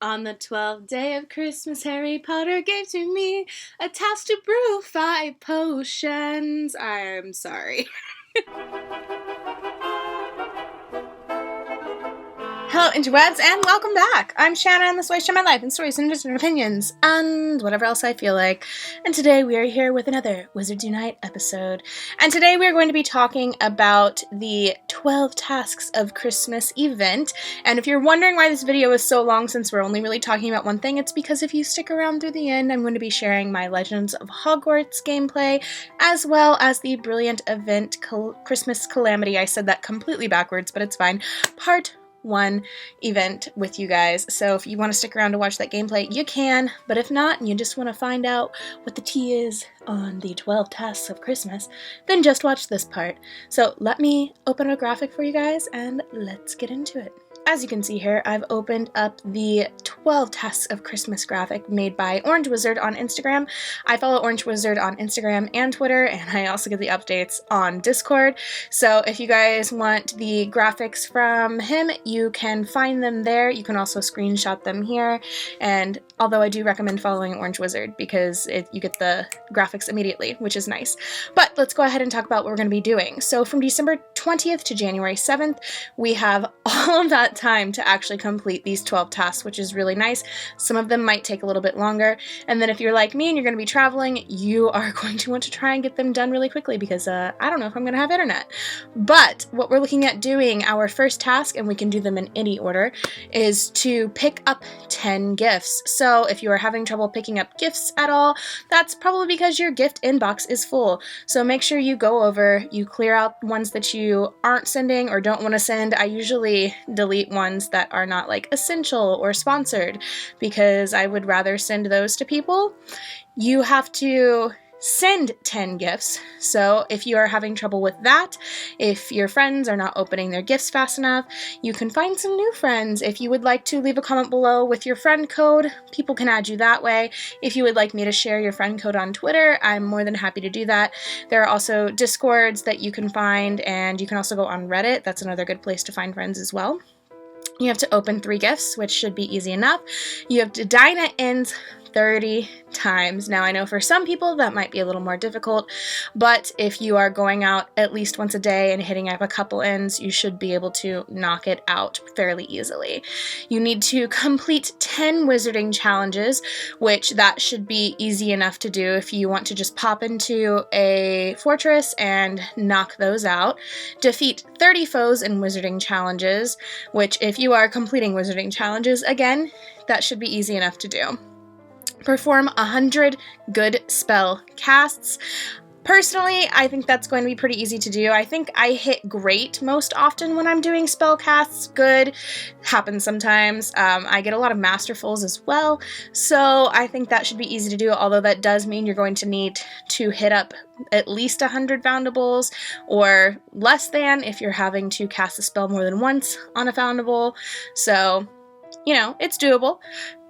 On the 12th day of Christmas, Harry Potter gave to me a task to brew 5 potions. I'm sorry. Hello, interwebs, and welcome back. I'm Shana, and this way I share my life and stories and different opinions, and whatever else I feel like. And today we are here with another Wizards Unite episode. And today we are going to be talking about the 12 Tasks of Christmas event. And if you're wondering why this video is so long since we're only really talking about one thing, it's because if you stick around through the end, I'm going to be sharing my Legends of Hogwarts gameplay, as well as the brilliant event Christmas Calamity. I said that completely backwards, but it's fine. Part 1 event with you guys. So if you want to stick around to watch that gameplay, you can, but if not, and you just want to find out what the tea is on the 12 tasks of Christmas, then just watch this part. So let me open a graphic for you guys and let's get into it. As you can see here, I've opened up the 12 Tasks of Christmas graphic made by Orange Wizard on Instagram. I follow Orange Wizard on Instagram and Twitter, and I also get the updates on Discord. So if you guys want the graphics from him, you can find them there. You can also screenshot them here. And although I do recommend following Orange Wizard because you get the graphics immediately, which is nice. But let's go ahead and talk about what we're going to be doing. So from December 20th to January 7th, we have all of that time to actually complete these 12 tasks, which is really nice. Some of them might take a little bit longer, and then if you're like me and you're going to be traveling, you are going to want to try and get them done really quickly because I don't know if I'm going to have internet. But what we're looking at doing, our first task, and we can do them in any order, is to pick up 10 gifts. So if you are having trouble picking up gifts at all, that's probably because your gift inbox is full. So make sure you go over, you clear out ones that you aren't sending or don't want to send. I usually delete ones that are not like essential or sponsored because I would rather send those to people. You have to send 10 gifts. So if you are having trouble with that, if your friends are not opening their gifts fast enough, you can find some new friends. If you would like to leave a comment below with your friend code, people can add you that way. If you would like me to share your friend code on Twitter, I'm more than happy to do that. There are also Discords that you can find, and you can also go on Reddit. That's another good place to find friends as well. You have to open 3 gifts, which should be easy enough. You have to dine at inns 30 times. Now, I know for some people that might be a little more difficult, but if you are going out at least once a day and hitting up a couple inns, you should be able to knock it out fairly easily. You need to complete 10 wizarding challenges, which that should be easy enough to do if you want to just pop into a fortress and knock those out. Defeat 30 foes in wizarding challenges, which if you are completing wizarding challenges, again, that should be easy enough to do. Perform 100 good spell casts. Personally, I think that's going to be pretty easy to do. I think I hit great most often when I'm doing spell casts. Good happens sometimes. I get a lot of masterfuls as well, so I think that should be easy to do, although that does mean you're going to need to hit up at least 100 foundables, or less than if you're having to cast a spell more than once on a foundable. So you know, it's doable.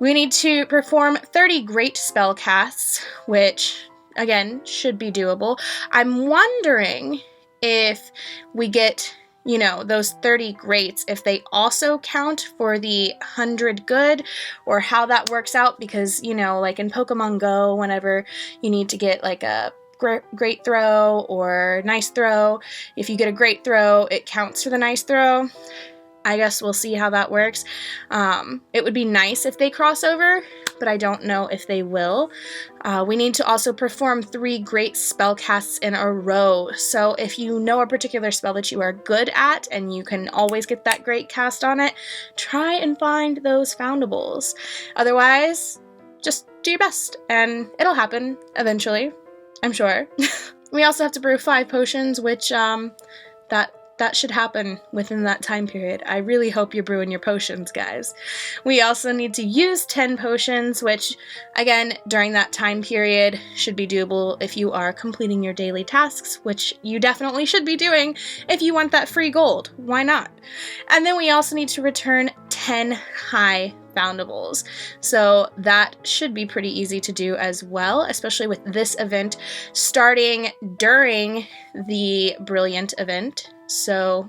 We need to perform 30 great spell casts, which, again, should be doable. I'm wondering if we get, those 30 greats, if they also count for the 100 good, or how that works out, because, like in Pokemon Go, whenever you need to get, like, a great throw or nice throw, if you get a great throw, it counts for the nice throw. I guess we'll see how that works. It would be nice if they cross over, but I don't know if they will. We need to also perform 3 great spell casts in a row. So if you know a particular spell that you are good at and you can always get that great cast on it, try and find those foundables. Otherwise, just do your best and it'll happen eventually, I'm sure. We also have to brew 5 potions, which that should happen within that time period. I really hope you're brewing your potions, guys. We also need to use 10 potions, which, again, during that time period should be doable if you are completing your daily tasks, which you definitely should be doing if you want that free gold. Why not? And then we also need to return 10 high foundables. So that should be pretty easy to do as well, especially with this event starting during the brilliant event. So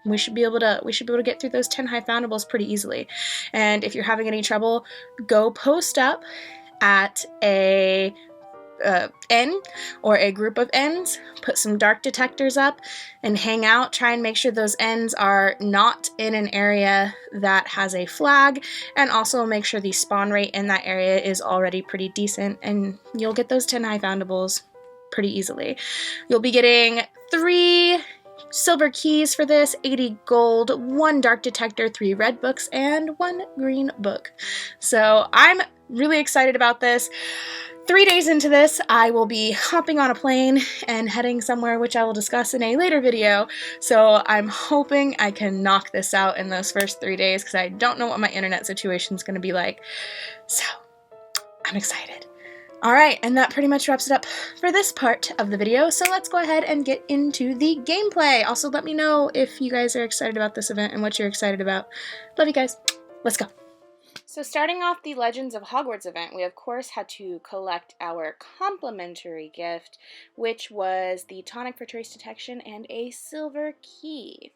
we should be able to get through those 10 high foundables pretty easily. And if you're having any trouble, go post up at a N or a group of Ns, put some dark detectors up and hang out. Try and make sure those Ns are not in an area that has a flag, and also make sure the spawn rate in that area is already pretty decent, and you'll get those 10 high foundables pretty easily. You'll be getting 3 silver keys for this, 80 gold, 1 dark detector, 3 red books, and 1 green book. So I'm really excited about this. 3 days into this, I will be hopping on a plane and heading somewhere, which I will discuss in a later video. So I'm hoping I can knock this out in those first 3 days, because I don't know what my internet situation is going to be like. So I'm excited. Alright, and that pretty much wraps it up for this part of the video, so let's go ahead and get into the gameplay. Also, let me know if you guys are excited about this event and what you're excited about. Love you guys. Let's go. So starting off the Legends of Hogwarts event, we of course had to collect our complimentary gift, which was the tonic for trace detection and a silver key.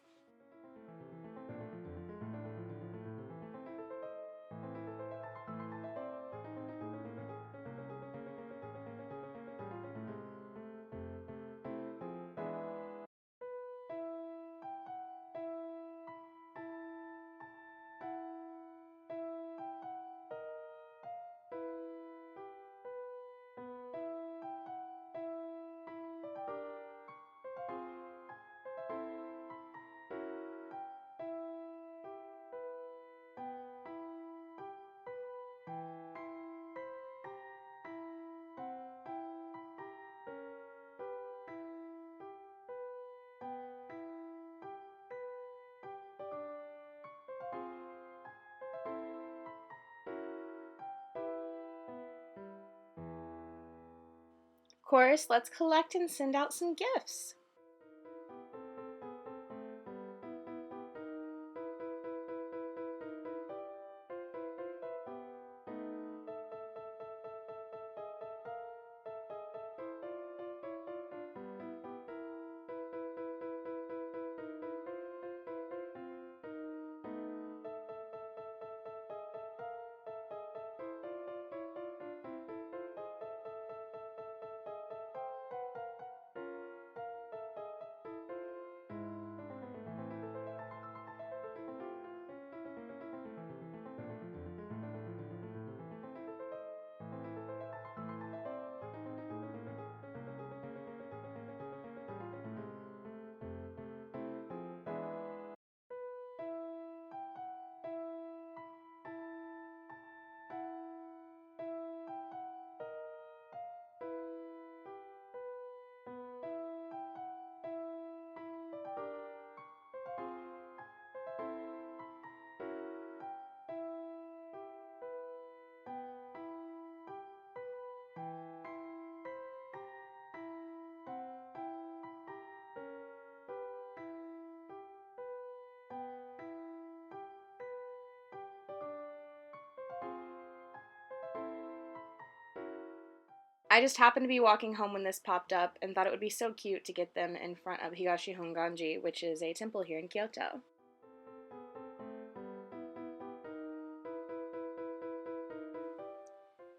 Of course, let's collect and send out some gifts. I just happened to be walking home when this popped up and thought it would be so cute to get them in front of Higashi Honganji, which is a temple here in Kyoto.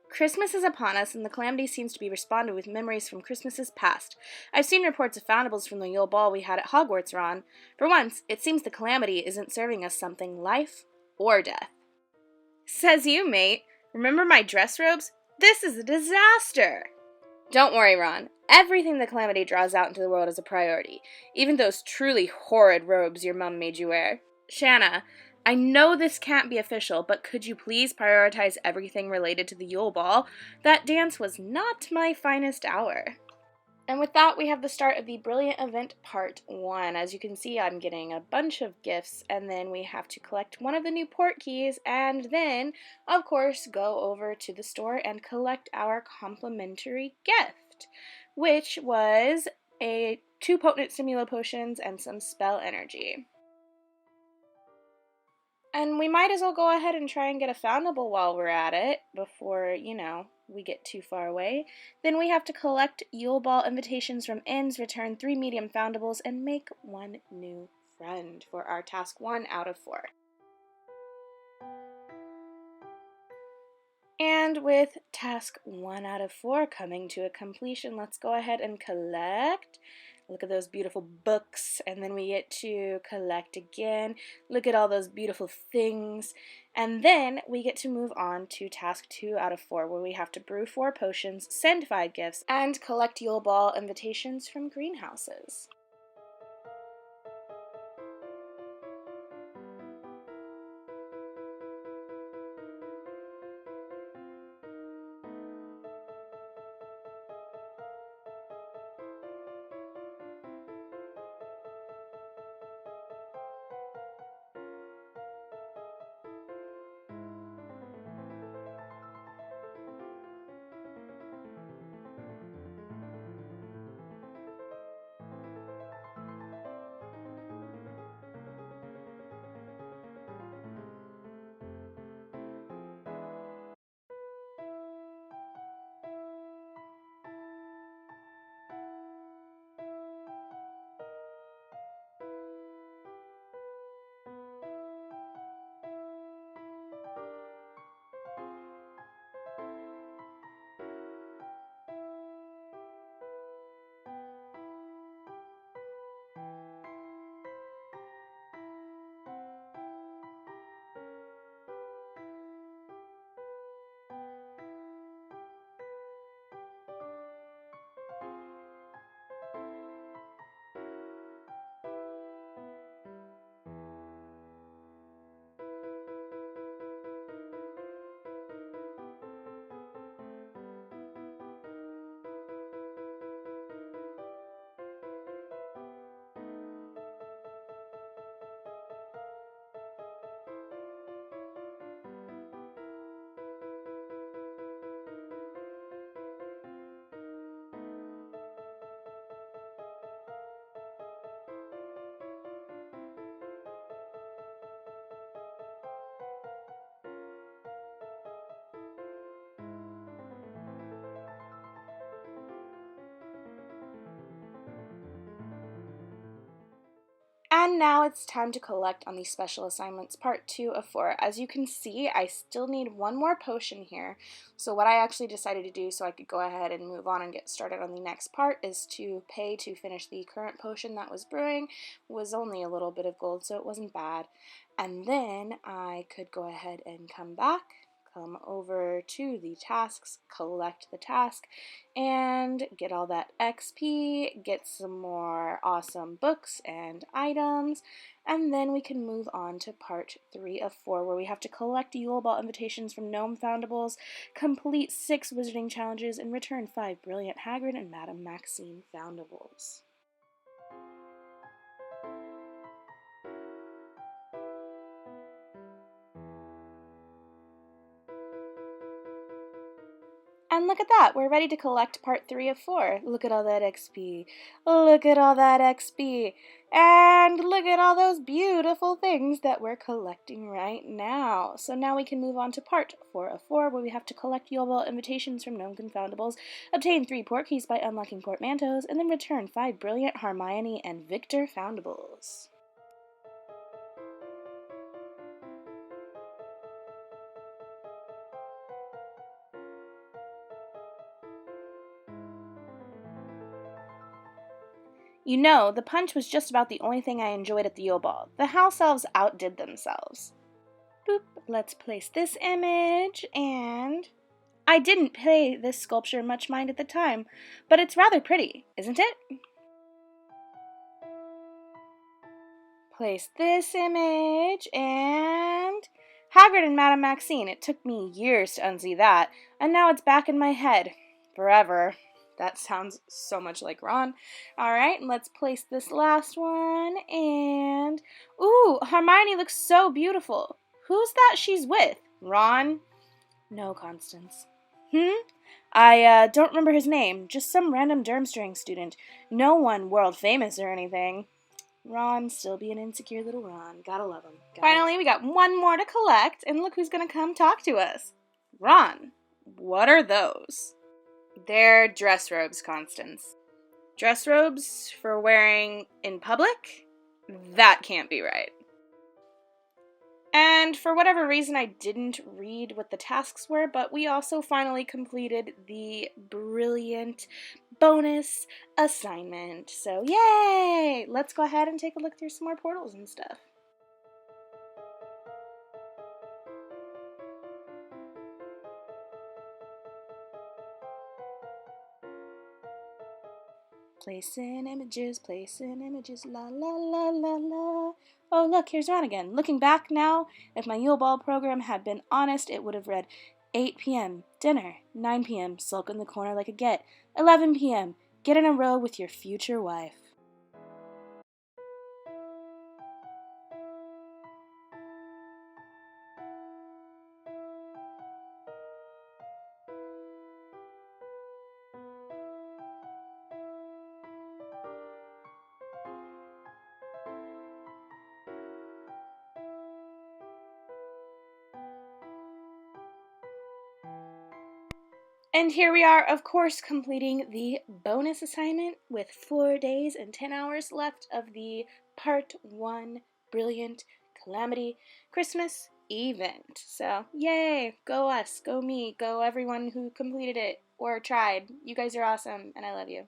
Christmas is upon us, and the Calamity seems to be responded with memories from Christmases past. I've seen reports of foundables from the Yule Ball we had at Hogwarts, Ron. For once, it seems the Calamity isn't serving us something life or death. Says you, mate. Remember my dress robes? This is a disaster! Don't worry, Ron. Everything the Calamity draws out into the world is a priority. Even those truly horrid robes your mum made you wear. Shana, I know this can't be official, but could you please prioritize everything related to the Yule Ball? That dance was not my finest hour. And with that, we have the start of the Brilliant Event Part 1. As you can see, I'm getting a bunch of gifts, and then we have to collect one of the new port keys, and then, of course, go over to the store and collect our complimentary gift, which was 2 potent stimulo potions and some spell energy. And we might as well go ahead and try and get a foundable while we're at it, before, we get too far away. Then we have to collect Yule Ball invitations from inns, return 3 medium foundables, and make 1 new friend for our task 1 out of 4. And with task 1 out of 4 coming to a completion, let's go ahead and collect. Look at those beautiful books, and then we get to collect again. Look at all those beautiful things. And then we get to move on to task 2 out of 4, where we have to brew 4 potions, send 5 gifts, and collect Yule Ball invitations from greenhouses. And now it's time to collect on the special assignments part 2 of 4. As you can see, I still need 1 more potion here. So what I actually decided to do so I could go ahead and move on and get started on the next part is to pay to finish the current potion that was brewing. It was only a little bit of gold, so it wasn't bad. And then I could go ahead and come over to the tasks, collect the task, and get all that XP, get some more awesome books and items, and then we can move on to part 3 of 4, where we have to collect Yule Ball invitations from Gnome Foundables, complete 6 wizarding challenges, and return 5 brilliant Hagrid and Madame Maxine Foundables. And look at that, we're ready to collect part 3 of 4. Look at all that XP. Look at all that XP. And look at all those beautiful things that we're collecting right now. So now we can move on to part 4 of 4, where we have to collect Yule Ball invitations from Gnome Confoundables, obtain 3 portkeys by unlocking portmanteaus, and then return 5 brilliant Hermione and Victor Foundables. You know, the punch was just about the only thing I enjoyed at the Yule Ball. The house elves outdid themselves. Boop, let's place this image, and I didn't pay this sculpture much mind at the time, but it's rather pretty, isn't it? Place this image, and Hagrid and Madame Maxine. It took me years to unsee that, and now it's back in my head. Forever. That sounds so much like Ron. Alright, let's place this last one, and ooh, Hermione looks so beautiful. Who's that she's with? Ron? No, Constance. I don't remember his name. Just some random Durmstrang student. No one world famous or anything. Ron, still be an insecure little Ron. Gotta love him. Finally, we got 1 more to collect, and look who's gonna come talk to us. Ron, what are those? They're dress robes, Constance. Dress robes for wearing in public? That can't be right. And for whatever reason, I didn't read what the tasks were, but we also finally completed the brilliant bonus assignment. So yay! Let's go ahead and take a look through some more portals and stuff. Placing images, la la la la la. Oh look, here's Ron again. Looking back now, if my Yule Ball program had been honest, it would have read 8 p.m. dinner, 9 p.m. sulk in the corner like a get, 11 p.m. get in a row with your future wife. And here we are, of course, completing the bonus assignment with 4 days and 10 hours left of the Part 1 Brilliant Calamity Christmas event. So, yay! Go us, go me, go everyone who completed it or tried. You guys are awesome, and I love you.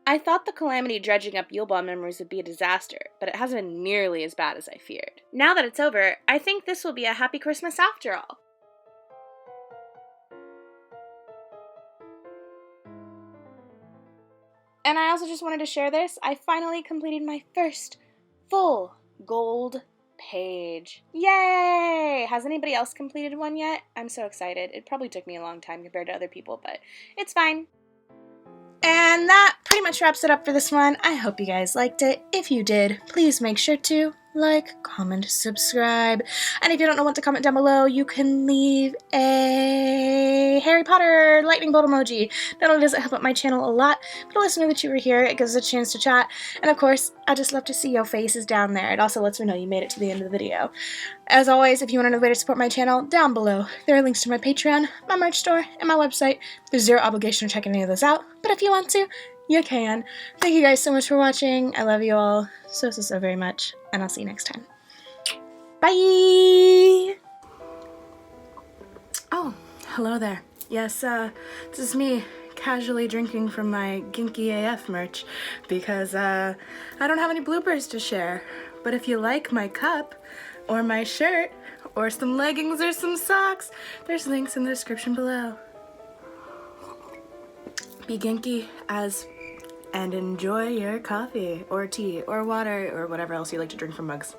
I thought the Calamity dredging up Yule Ball memories would be a disaster, but it hasn't been nearly as bad as I feared. Now that it's over, I think this will be a happy Christmas after all. And I also just wanted to share this. I finally completed my first full gold page. Yay! Has anybody else completed one yet? I'm so excited. It probably took me a long time compared to other people, but it's fine. And that pretty much wraps it up for this one. I hope you guys liked it. If you did, please make sure to like, comment, subscribe. And if you don't know what to comment down below, you can leave a Harry Potter lightning bolt emoji. Not only does it help out my channel a lot, but it lets me know that you were here. It gives us a chance to chat. And of course, I just love to see your faces down there. It also lets me know you made it to the end of the video. As always, if you want another way to support my channel, down below, there are links to my Patreon, my merch store, and my website. There's zero obligation to check any of those out, but if you want to, you can. Thank you guys so much for watching. I love you all so very much, and I'll see you next time. Bye! Oh, hello there. Yes, this is me casually drinking from my Ginky AF merch because I don't have any bloopers to share. But if you like my cup, or my shirt, or some leggings, or some socks, there's links in the description below. Be Ginky and enjoy your coffee, or tea, or water, or whatever else you like to drink from mugs.